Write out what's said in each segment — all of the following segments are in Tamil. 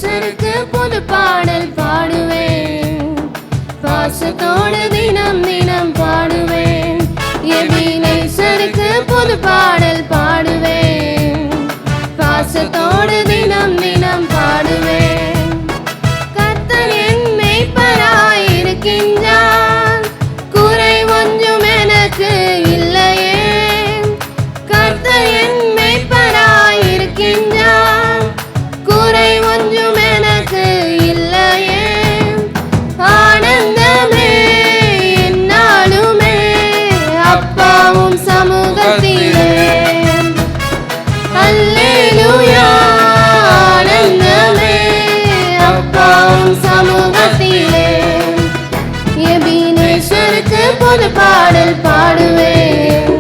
எபினேசருக்கு புது பாடல் பாடுவேன், பாசத்தோடு தினம் தினம் பாடுவேன். எபினேசருக்கு புது பாடல் பாடுவேன், பாசத்தோடு தினம் தினம் பாடுவேன். கர்த்தர் என் மேய்ப்பராய் இருக்கின்றார், குறை ஒன்றும் எனக்கு இல்லையே. கர்த்தர் என் மேய்ப்பராய் இருக்கின்றார், குறை ஒன்றும் எனக்கு இல்லையே. ஆனந்தமே என்னாலுமே அப்பாவும் சமூகத்திலே. அல்லேலூயா, ஆனந்தமே அப்பாவும் சமூகத்திலே. எபினேசருக்கு புது பாடல் பாடுவேன்,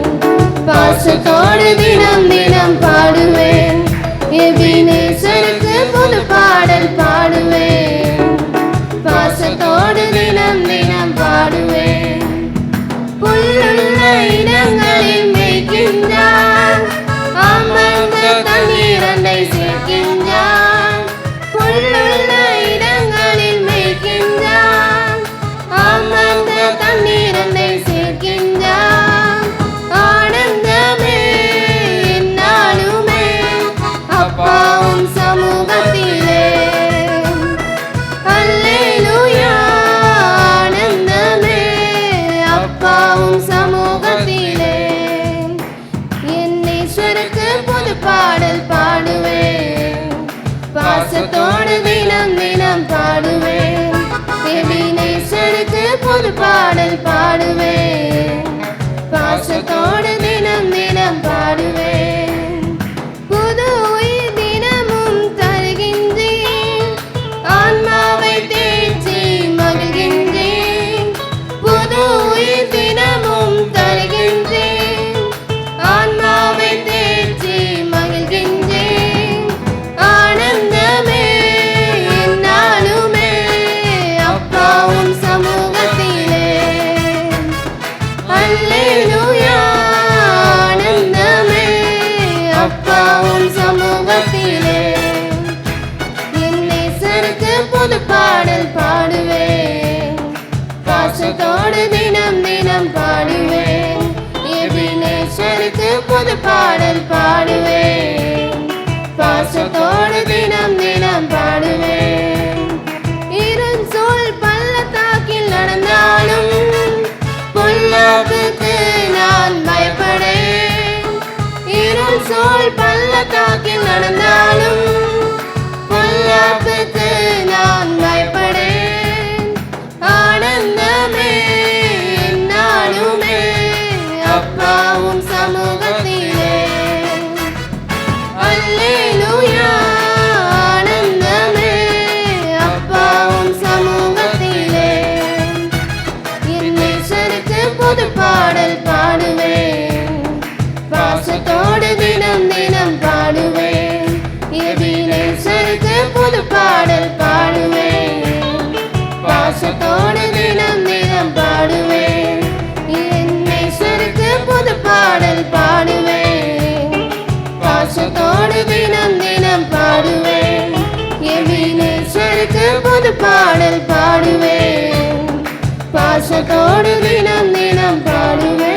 பாசத்தோடு தினம் தினம் பாடுவேன். எபினேசருக்கு புது பாடல் பாடுவேன், பாசத்தோடு தினம் தினம் பாடுவேன். புல்லுள்ள இடங்களில் மேய்க்கின்றார், அமர்ந்த தண்ணீரண்டை சேர்க்கின்றார். புல்லுள்ள இடங்களில் மேய்க்கின்றார், அமர்ந்த தண்ணீரண்டை சேர்க்கின்றார். ஆனந்தமே என்னாலுமே அப்பாவும் சமூகத்திலே. அல்லேலூயா, ஆனந்தமே அப்பாவும் சமூகத்திலே. எபினேசருக்கு புது பாடல் பாடுவேன், பாசத்தோடு தினம் தினம் பாடுவேன். எபினேசருக்கு புது பாடல் பாடுவேன், பாசத்தோடு தினம் தினம் பாடுவேன். புது உயிர் தினமும் தருகின்றேன், ஆன்மாவை தேற்றி மகிழ்கின்றேன். புது உயிர் தினமும் தருகின்றேன், ஆன்மாவை தேற்றி மகிழ்கின்றேன். ஆனந்தமே என்னாலுமே அப்பாவும் சமூகத்திலே. அல்லேலூயா, ஆனந்தமே அப்பாவும் சமூகத்திலே. எபினேசருக்கு புது பாடல் பாடுவேன், பாசத்தோடு தினம் தினம் பாடுவேன். எபினேசருக்கு புது பாடல் பாடுவேன், பாசத்தோடு தினம் தினம் பாடுவேன். இருள் சூழ் பள்ளத்தாக்கில் நடந்தாலும் பொல்லாப்புக்கு நான் பயப்படேன். இருள் சூழ் பள்ளத்தாக்கில் நடந்தாலும் பொல்லாப்புக்கு நான் பயப்படேன். ஆனந்தமே என்னாலுமே அப்பாவும் சமூகத்திலே. அல்லேலூயா, ஆனந்தமே அப்பாவும் சமூகத்திலே. எபினேசருக்கு புது பாடல் பாடுவேன், பாசத்தோடு தினம் தினம் பாடுவேன். எபினேசருக்கு புது பாடல் பாடுவேன், பாசத்தோடு தினம் தினம் பாடுவேன். எபினேசருக்கு புது பாடல் பாடுவேன், பாசத்தோடு தினம் தினம் பாடுவேன். எபினேசருக்கு புது பாடல் பாடுவேன், பாசத்தோடு தினம் தினம் பாடுவேன்.